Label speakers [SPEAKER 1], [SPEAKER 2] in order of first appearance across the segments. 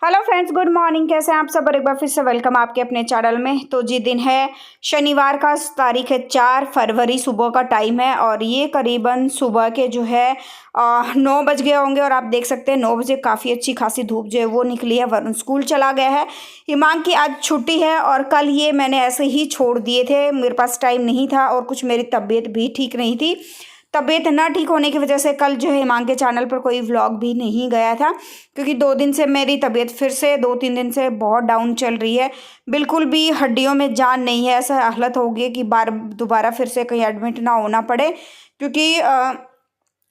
[SPEAKER 1] Hello friends, good morning. कैसे हैं आप सब? और एक बार फिर से वेलकम आपके अपने चैनल में। तो जी दिन है शनिवार का, तारीख है 4 फरवरी, सुबह का टाइम है और ये करीबन सुबह के जो है 9 बज गए होंगे। और आप देख सकते हैं 9 बजे काफ़ी अच्छी खासी धूप जो है वो निकली है। वरुण स्कूल चला गया है। हिमांक की आज छुट्टी है और कल ये मैंने ऐसे ही छोड़ दिए थे, मेरे पास टाइम नहीं था और कुछ मेरी तबीयत भी ठीक नहीं थी। तबीयत ना ठीक होने की वजह से कल जो है हिमांक के चैनल पर कोई व्लॉग भी नहीं गया था, क्योंकि 2 दिन से मेरी तबीयत फिर से 2-3 दिन से बहुत डाउन चल रही है। बिल्कुल भी हड्डियों में जान नहीं है, ऐसा हालत हो गई है कि दोबारा फिर से कहीं एडमिट ना होना पड़े। क्योंकि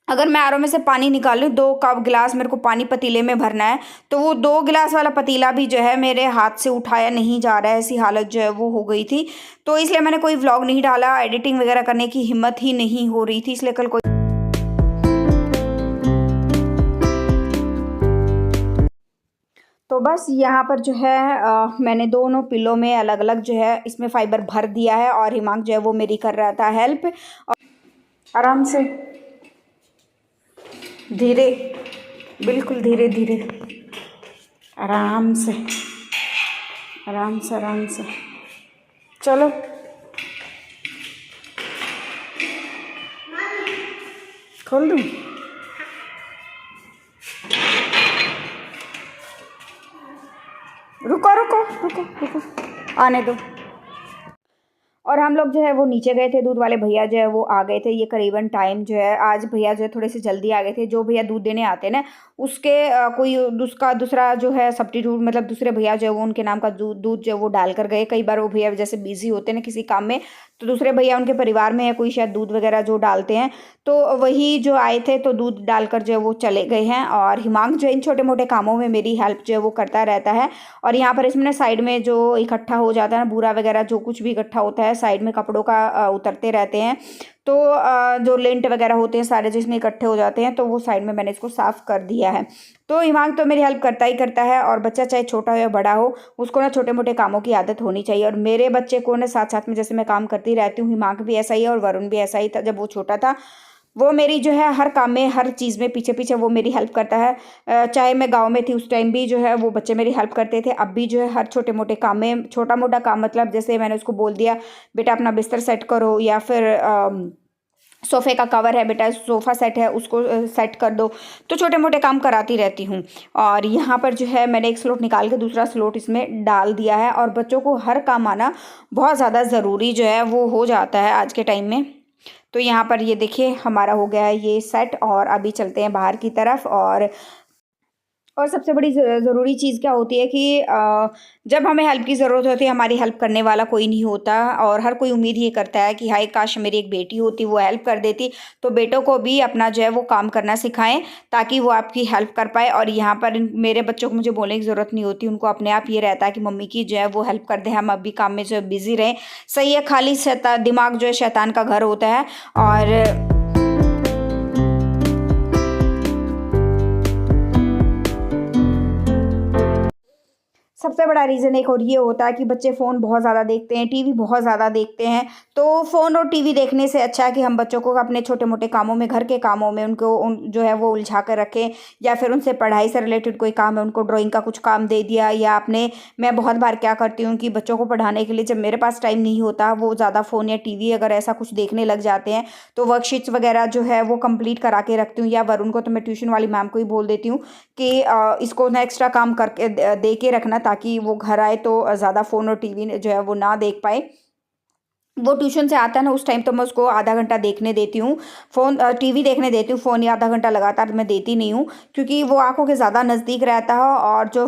[SPEAKER 1] अगर मैं आरओ में से पानी निकालूँ, 2 कप गिलास मेरे को पानी पतीले में भरना है, तो वो 2 गिलास वाला पतीला भी जो है मेरे हाथ से उठाया नहीं जा रहा है। ऐसी हालत जो है वो हो गई थी। तो इसलिए मैंने कोई व्लॉग नहीं डाला, एडिटिंग वगैरह करने की हिम्मत ही नहीं हो रही थी, इसलिए कल कोई। तो बस यहाँ पर जो है मैंने दोनों पिलो में अलग अलग जो है इसमें फाइबर भर दिया है और हिमांक जो है वो मेरी कर रहा था हेल्प। और आराम से, धीरे, बिल्कुल धीरे धीरे, आराम से आराम से आराम से। चलो खोल दूँ? रुको रुको रुको रुको, आने दो। और हम लोग जो है वो नीचे गए थे, दूध वाले भैया जो है वो आ गए थे। ये करीबन टाइम जो है, आज भैया जो है थोड़े से जल्दी आ गए थे। जो भैया दूध देने आते हैं ना, उसके कोई उसका दूसरा जो है सब्स्टिट्यूट, मतलब दूसरे भैया जो है वो उनके नाम का दूध जो है वो डाल कर गए। कई बार वो भैया जैसे बिजी होते हैं ना किसी काम में, तो दूसरे भैया उनके परिवार में है कोई, शायद दूध वगैरह जो डालते हैं, तो वही जो आए थे तो दूध डालकर जो है वो चले गए हैं। और हिमांक जो है इन छोटे मोटे कामों में मेरी हेल्प जो है वो करता रहता है। और यहाँ पर इसमें साइड में जो इकट्ठा हो जाता है ना, बूरा वगैरह जो कुछ भी इकट्ठा होता है साइड में कपड़ों का उतरते रहते हैं, तो जो लेंट वगैरह होते हैं सारे जिसमें इकट्ठे हो जाते हैं, तो वो साइड में मैंने इसको साफ़ कर दिया है। तो हिमांक तो मेरी हेल्प करता ही करता है। और बच्चा चाहे छोटा हो या बड़ा हो, उसको ना छोटे मोटे कामों की आदत होनी चाहिए। और मेरे बच्चे को ना साथ साथ में जैसे मैं काम करती रहती हूँ, हिमांक भी ऐसा ही है और वरुण भी ऐसा ही था। जब वो छोटा था, वो मेरी जो है हर काम में, हर चीज़ में पीछे पीछे वो मेरी हेल्प करता है। चाहे मैं गांव में थी उस टाइम भी जो है वो बच्चे मेरी हेल्प करते थे। अब भी जो है हर छोटे मोटे काम में, छोटा मोटा काम मतलब जैसे मैंने उसको बोल दिया बेटा अपना बिस्तर सेट करो, या फिर सोफ़े का कवर है बेटा, सोफ़ा सेट है उसको सेट कर दो, तो छोटे मोटे काम कराती रहती हूँ। और यहाँ पर जो है मैंने एक स्लोट निकाल के दूसरा स्लोट इसमें डाल दिया है। और बच्चों को हर काम आना बहुत ज़्यादा ज़रूरी जो है वो हो जाता है आज के टाइम में। तो यहाँ पर ये देखिए हमारा हो गया है ये सेट। और अभी चलते हैं बाहर की तरफ। और सबसे बड़ी ज़रूरी चीज़ क्या होती है कि जब हमें हेल्प की ज़रूरत होती है, हमारी हेल्प करने वाला कोई नहीं होता। और हर कोई उम्मीद ये करता है कि हाय काश मेरी एक बेटी होती, वो हेल्प कर देती। तो बेटों को भी अपना जो है वो काम करना सिखाएं, ताकि वो आपकी हेल्प कर पाए। और यहाँ पर मेरे बच्चों को मुझे बोलने की ज़रूरत नहीं होती, उनको अपने आप ये रहता है कि मम्मी की जो है वो हेल्प कर दे, हम अभी काम में जो है बिज़ी रहें। सही है, खाली दिमाग जो है शैतान का घर होता है। और सबसे बड़ा रीज़न एक और ये होता है कि बच्चे फ़ोन बहुत ज़्यादा देखते हैं, टीवी बहुत ज़्यादा देखते हैं। तो फ़ोन और टीवी देखने से अच्छा है कि हम बच्चों को अपने छोटे मोटे कामों में, घर के कामों में उनको जो है वो उलझा कर रखें। या फिर उनसे पढ़ाई से रिलेटेड कोई काम है, उनको ड्राइंग का कुछ काम दे दिया, या अपने, मैं बहुत बार क्या करती हूँ कि बच्चों को पढ़ाने के लिए जब मेरे पास टाइम नहीं होता, वो ज़्यादा फ़ोन या टीवी अगर ऐसा कुछ देखने लग जाते हैं, तो वर्कशीट्स वगैरह जो है वो कंप्लीट करा के रखती हूँ। या वरुण को तो मैं ट्यूशन वाली मैम को ही बोल देती हूँ कि इसको ना एक्स्ट्रा काम करके दे के रखना, ताकि वो घर आए तो ज़्यादा फ़ोन और टीवी जो है वो ना देख पाए। वो ट्यूशन से आता है ना, उस टाइम तो मैं उसको आधा घंटा देखने देती हूँ, फ़ोन टीवी देखने देती हूँ। फ़ोन या आधा घंटा लगातार मैं देती नहीं हूँ, क्योंकि वो आंखों के ज़्यादा नज़दीक रहता है और जो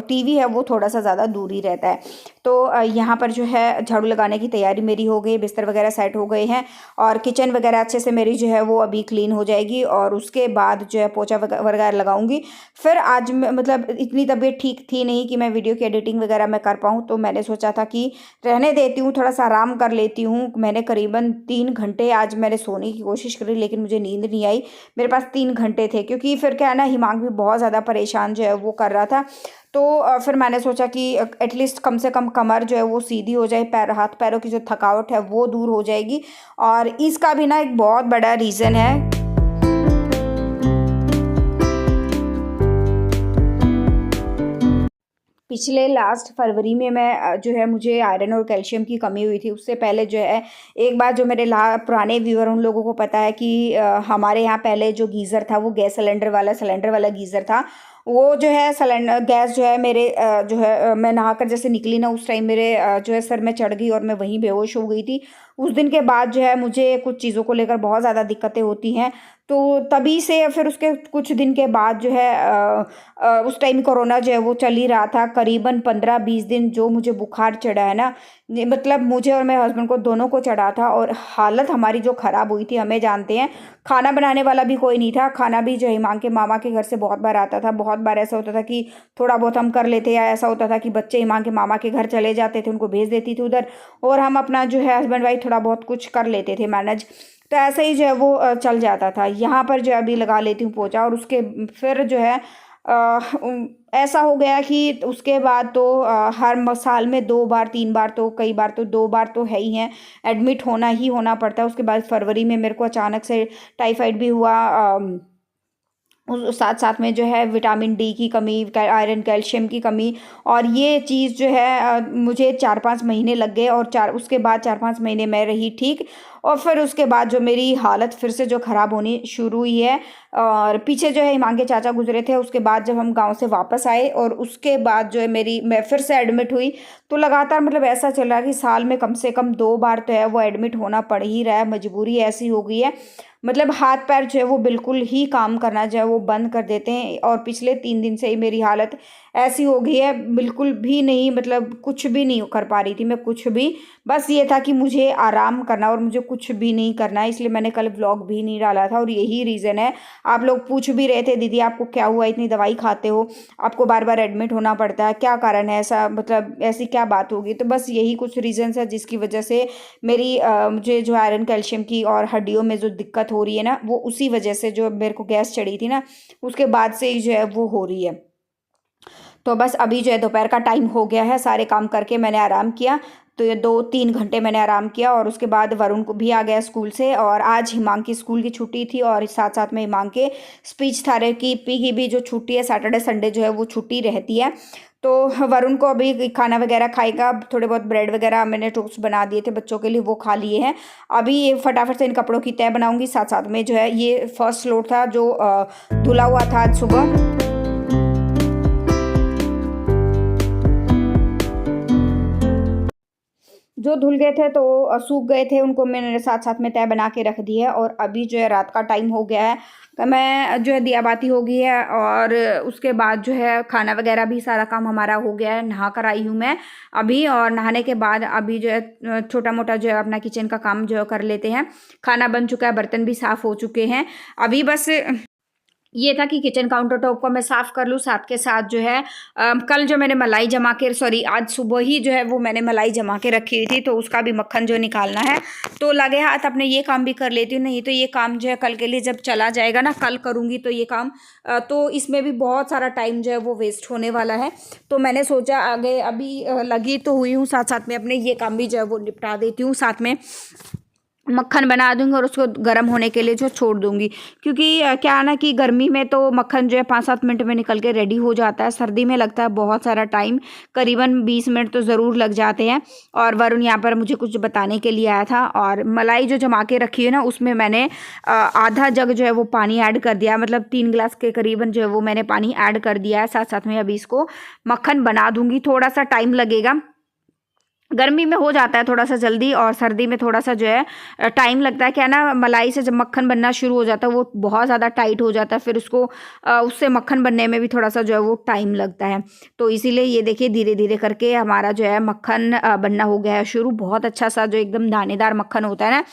[SPEAKER 1] टीवी है वो थोड़ा सा ज़्यादा दूर ही रहता है। तो यहाँ पर जो है झाड़ू लगाने की तैयारी मेरी हो गई, बिस्तर वगैरह सेट हो गए हैं और किचन वगैरह अच्छे से मेरी जो है वो अभी क्लीन हो जाएगी। और उसके बाद जो है पोछा वगैरह लगाऊंगी। फिर आज मतलब इतनी तबीयत ठीक थी नहीं कि मैं वीडियो की एडिटिंग वगैरह मैं कर पाऊँ, तो मैंने सोचा था कि रहने देती हूँ, थोड़ा सा आराम कर लेती हूँ। मैंने करीबन 3 घंटे आज मैंने सोने की कोशिश करी, लेकिन मुझे नींद नहीं आई। मेरे पास 3 घंटे थे, क्योंकि फिर क्या है ना, हिमांक भी बहुत ज़्यादा परेशान जो है वो कर रहा था। तो फिर मैंने सोचा कि एटलीस्ट कम से कम कमर जो है वो सीधी हो जाए, पैर हाथ पैरों की जो थकावट है वो दूर हो जाएगी। और इसका भी ना एक बहुत बड़ा रीज़न है। पिछले लास्ट फरवरी में मैं जो है मुझे आयरन और कैल्शियम की कमी हुई थी। उससे पहले जो है एक बार, जो मेरे ला पुराने व्यूअर उन लोगों को पता है कि हमारे यहाँ पहले जो गीज़र था वो गैस सिलेंडर वाला गीज़र था। वो जो है सिलेंडर गैस जो है मेरे जो है मैं नहाकर जैसे निकली ना, उस टाइम मेरे जो है सर में चढ़ गई और मैं वहीं बेहोश हो गई थी। उस दिन के बाद जो है मुझे कुछ चीज़ों को लेकर बहुत ज़्यादा दिक्कतें होती हैं। तो तभी से फिर उसके कुछ दिन के बाद जो है उस टाइम कोरोना जो है वो चल ही रहा था। करीबन 15-20 दिन जो मुझे बुखार चढ़ा है ना, मतलब मुझे और मेरे हस्बैंड को दोनों को चढ़ा था। और हालत हमारी जो ख़राब हुई थी, हमें जानते हैं, खाना बनाने वाला भी कोई नहीं था। खाना भी जो है हिमांग के मामा के घर से बहुत बार आता था। बहुत बार ऐसा होता था कि थोड़ा बहुत हम कर लेते, या ऐसा होता था कि बच्चे हिमांग के मामा के घर चले जाते थे, उनको भेज देती थी उधर, और हम अपना जो है हस्बैंड वाइफ थोड़ा बहुत कुछ कर लेते थे मैनेज। तो ऐसे ही जो है वो चल जाता था। यहाँ पर जो है अभी लगा लेती हूँ पोछा, और उसके फिर जो है ऐसा हो गया कि उसके बाद तो हर साल में 2 बार 3 बार, तो कई बार तो 2 बार तो है ही हैं, एडमिट होना ही होना पड़ता है। उसके बाद फरवरी में मेरे को अचानक से टाइफाइड भी हुआ। उस साथ साथ में जो है विटामिन डी की कमी, आयरन कैल्शियम की कमी, और ये चीज़ जो है मुझे 4-5 महीने लग गए। और उसके बाद 4-5 महीने मैं रही ठीक, और फिर उसके बाद जो मेरी हालत फिर से जो ख़राब होनी शुरू हुई है। और पीछे जो है हिमांग के चाचा गुजरे थे, उसके बाद जब हम गांव से वापस आए और उसके बाद जो है मैं फिर से एडमिट हुई। तो लगातार मतलब ऐसा चल रहा है कि साल में कम से कम 2 बार तो है वो एडमिट होना पड़ ही रहा है। मजबूरी ऐसी हो गई है, मतलब हाथ पैर जो है वो बिल्कुल ही काम करना जो है वो बंद कर देते हैं। और पिछले 3 दिन से ही मेरी हालत ऐसी हो गई है, बिल्कुल भी नहीं, मतलब कुछ भी नहीं कर पा रही थी मैं, कुछ भी। बस ये था कि मुझे आराम करना और मुझे कुछ भी नहीं करना है, इसलिए मैंने कल व्लॉग भी नहीं डाला था। और यही रीज़न है। आप लोग पूछ भी रहे थे, दीदी आपको क्या हुआ, इतनी दवाई खाते हो, आपको बार बार एडमिट होना पड़ता है, क्या कारण है ऐसा, मतलब ऐसी क्या बात होगी। तो बस यही कुछ रीज़न्स है जिसकी वजह से मेरी मुझे जो आयरन कैल्शियम की और हड्डियों में जो दिक्कत हो रही है ना, वो उसी वजह से, जो मेरे को गैस चढ़ी थी ना, उसके बाद से ही जो है वो हो रही है। तो बस अभी जो है दोपहर का टाइम हो गया है, सारे काम करके मैंने आराम किया। तो ये 2-3 घंटे मैंने आराम किया, और उसके बाद वरुण को भी आ गया स्कूल से। और आज हिमांग की स्कूल की छुट्टी थी, और साथ साथ में हिमांग के स्पीच थेरेपी की भी जो छुट्टी है, सैटरडे संडे जो है वो छुट्टी रहती है। तो वरुण को अभी खाना वगैरह खाएगा, थोड़े बहुत ब्रेड वगैरह मैंने टोस्ट बना दिए थे बच्चों के लिए, वो खा लिए हैं। अभी ये फटाफट से इन कपड़ों की तह बनाऊंगी। साथ साथ में जो है ये फर्स्ट लोड था जो धुला हुआ था आज सुबह, जो धुल गए थे तो सूख गए थे, उनको मैंने साथ साथ में तय बना के रख दी है। और अभी जो है रात का टाइम हो गया है, तो मैं जो है दिया बाती हो गई है। और उसके बाद जो है खाना वगैरह भी सारा काम हमारा हो गया है। नहा कर आई हूँ मैं अभी, और नहाने के बाद अभी जो है छोटा मोटा जो है अपना किचन का काम जो कर लेते हैं। खाना बन चुका है, बर्तन भी साफ़ हो चुके हैं। अभी बस ये था कि किचन काउंटर टॉप को मैं साफ़ कर लूँ, साथ के साथ जो है कल जो मैंने मलाई जमा के, सॉरी आज सुबह ही जो है वो मैंने मलाई जमा के रखी हुई थी, तो उसका भी मक्खन जो निकालना है। तो लगे हाथ अपने ये काम भी कर लेती हूँ, नहीं तो ये काम जो है कल के लिए जब चला जाएगा ना, कल करूँगी तो ये काम तो इसमें भी बहुत सारा टाइम जो है वो वेस्ट होने वाला है। तो मैंने सोचा आगे अभी लगी तो हुई हूँ, साथ साथ में अपने ये काम भी जो है वो निपटा देती हूँ, साथ में मक्खन बना दूंगी और उसको गर्म होने के लिए जो छोड़ दूंगी। क्योंकि क्या है ना कि गर्मी में तो मक्खन जो है 5-7 मिनट में निकल के रेडी हो जाता है, सर्दी में लगता है बहुत सारा टाइम, करीबन 20 मिनट तो ज़रूर लग जाते हैं। और वरुण यहाँ पर मुझे कुछ बताने के लिए आया था, और मलाई जो जमा के रखी है ना, उसमें मैंने आधा जग जो है वो पानी ऐड कर दिया, मतलब 3 गिलास के करीबन जो है वो मैंने पानी ऐड कर दिया है। साथ साथ में अभी इसको मक्खन बना दूंगी, थोड़ा सा टाइम लगेगा। गर्मी में हो जाता है थोड़ा सा जल्दी, और सर्दी में थोड़ा सा जो है टाइम लगता है। क्या ना, मलाई से जब मक्खन बनना शुरू हो जाता है वो बहुत ज़्यादा टाइट हो जाता है, फिर उसको उससे मक्खन बनने में भी थोड़ा सा जो है वो टाइम लगता है। तो इसीलिए ये देखिए धीरे धीरे करके हमारा जो है मक्खन बनना हो गया है शुरू। बहुत अच्छा सा जो एकदम दानेदार मक्खन होता है ना,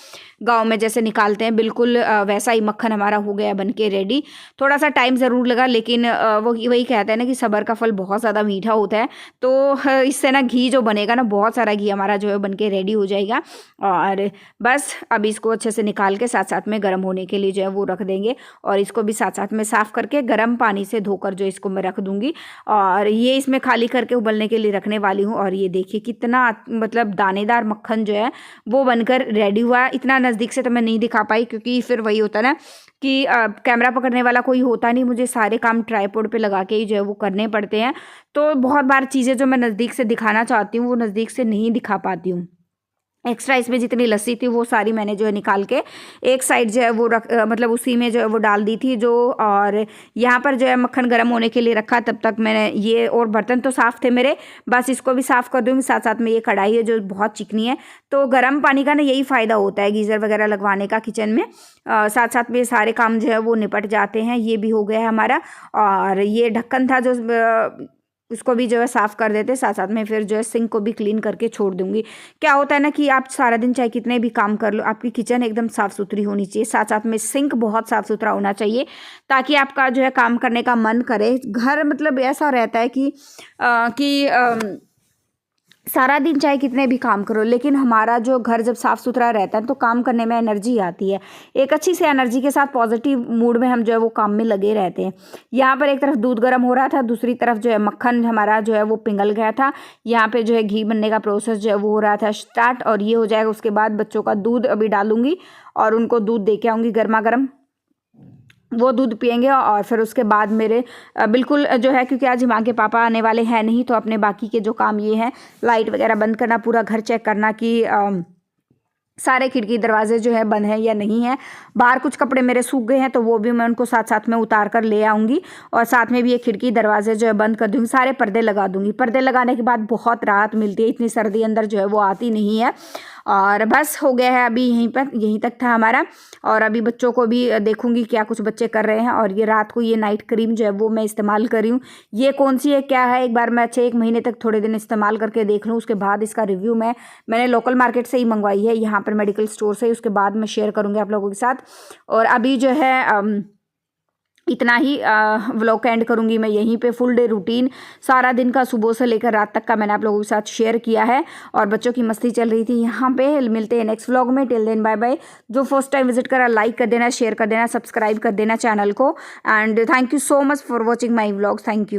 [SPEAKER 1] गाँव में जैसे निकालते हैं, बिल्कुल वैसा ही मक्खन हमारा हो गया बन के रेडी। थोड़ा सा टाइम ज़रूर लगा, लेकिन वो वही कहते हैं ना कि सब्र का फल बहुत ज़्यादा मीठा होता है। तो इससे ना घी जो बनेगा ना, बहुत सारा घी हमारा जो है बन के रेडी हो जाएगा। और बस अब इसको अच्छे से निकाल के साथ साथ में गर्म होने के लिए जो है वो रख देंगे, और इसको भी साथ साथ में साफ़ करके गर्म पानी से धोकर जो इसको मैं रख दूँगी। और ये इसमें खाली करके उबलने के लिए रखने वाली हूँ। और ये देखिए कितना मतलब दानेदार मक्खन जो है वो बनकर रेडी हुआ है। इतना नज़दीक से तो मैं नहीं दिखा पाई, क्योंकि फिर वही होता है ना कि कैमरा पकड़ने वाला कोई होता नहीं, मुझे सारे काम ट्राइपॉड पे लगा के ही जो है वो करने पड़ते हैं। तो बहुत बार चीज़ें जो मैं नज़दीक से दिखाना चाहती हूँ वो नज़दीक से नहीं दिखा पाती हूँ। एक्स्ट्रा इसमें जितनी लस्सी थी वो सारी मैंने जो है निकाल के एक साइड जो है वो मतलब उसी में जो है वो डाल दी थी जो। और यहाँ पर जो है मक्खन गर्म होने के लिए रखा, तब तक मैंने ये, और बर्तन तो साफ़ थे मेरे, बस इसको भी साफ़ कर दूँगी। साथ साथ में ये कढ़ाई है जो बहुत चिकनी है, तो गर्म पानी का ना यही फ़ायदा होता है गीज़र वगैरह लगवाने का किचन में। साथ साथ में सारे काम जो है वो निपट जाते हैं। ये भी हो गया है हमारा। और ये ढक्कन था जो उसको भी जो है साफ़ कर देते, साथ साथ में फिर जो है सिंक को भी क्लीन करके छोड़ दूंगी। क्या होता है ना कि आप सारा दिन चाहे कितने भी काम कर लो, आपकी किचन एकदम साफ़ सुथरी होनी चाहिए, साथ साथ में सिंक बहुत साफ़ सुथरा होना चाहिए, ताकि आपका जो है काम करने का मन करे। घर मतलब ऐसा रहता है कि सारा दिन चाहे कितने भी काम करो, लेकिन हमारा जो घर जब साफ़ सुथरा रहता है तो काम करने में एनर्जी आती है। एक अच्छी सी एनर्जी के साथ पॉजिटिव मूड में हम जो है वो काम में लगे रहते हैं। यहाँ पर एक तरफ दूध गर्म हो रहा था, दूसरी तरफ जो है मक्खन हमारा जो है वो पिघल गया था। यहाँ पे जो है घी बनने का प्रोसेस जो है वो हो रहा था स्टार्ट, और ये हो जाएगा उसके बाद बच्चों का दूध अभी डालूंगी और उनको दूध दे के आऊँगी गर्मा गर्म। वो दूध पियेंगे और फिर उसके बाद मेरे बिल्कुल जो है, क्योंकि आज हिमांक के पापा आने वाले हैं नहीं, तो अपने बाकी के जो काम ये हैं, लाइट वगैरह बंद करना, पूरा घर चेक करना कि सारे खिड़की दरवाजे जो है बंद हैं या नहीं है। बाहर कुछ कपड़े मेरे सूख गए हैं तो वो भी मैं उनको साथ साथ में उतार कर ले आऊँगी, और साथ में भी ये खिड़की दरवाजे जो है बंद कर दूँगी, सारे पर्दे लगा दूँगी। पर्दे लगाने के बाद बहुत राहत मिलती है, इतनी सर्दी अंदर जो है वो आती नहीं है। और बस हो गया है अभी यहीं तक था हमारा। और अभी बच्चों को भी देखूंगी क्या कुछ बच्चे कर रहे हैं। और ये रात को ये नाइट क्रीम जो है वो मैं इस्तेमाल कर रही हूँ, ये कौन सी है क्या है, एक बार मैं अच्छे 1 महीने तक थोड़े दिन इस्तेमाल करके देख लूँ, उसके बाद इसका रिव्यू मैंने लोकल मार्केट से ही मंगवाई है, यहाँ पर मेडिकल स्टोर से, उसके बाद मैं शेयर करूँगी आप लोगों के साथ। और अभी जो है इतना ही व्लॉग का एंड करूँगी मैं यहीं पे। फुल डे रूटीन सारा दिन का सुबह से लेकर रात तक का मैंने आप लोगों के साथ शेयर किया है, और बच्चों की मस्ती चल रही थी यहाँ पे। मिलते हैं नेक्स्ट व्लॉग में, टिल देन बाय बाय। जो फर्स्ट टाइम विजिट करा लाइक कर देना, शेयर कर देना, सब्सक्राइब कर देना चैनल को। And thank you so much for watching my vlogs. Thank you.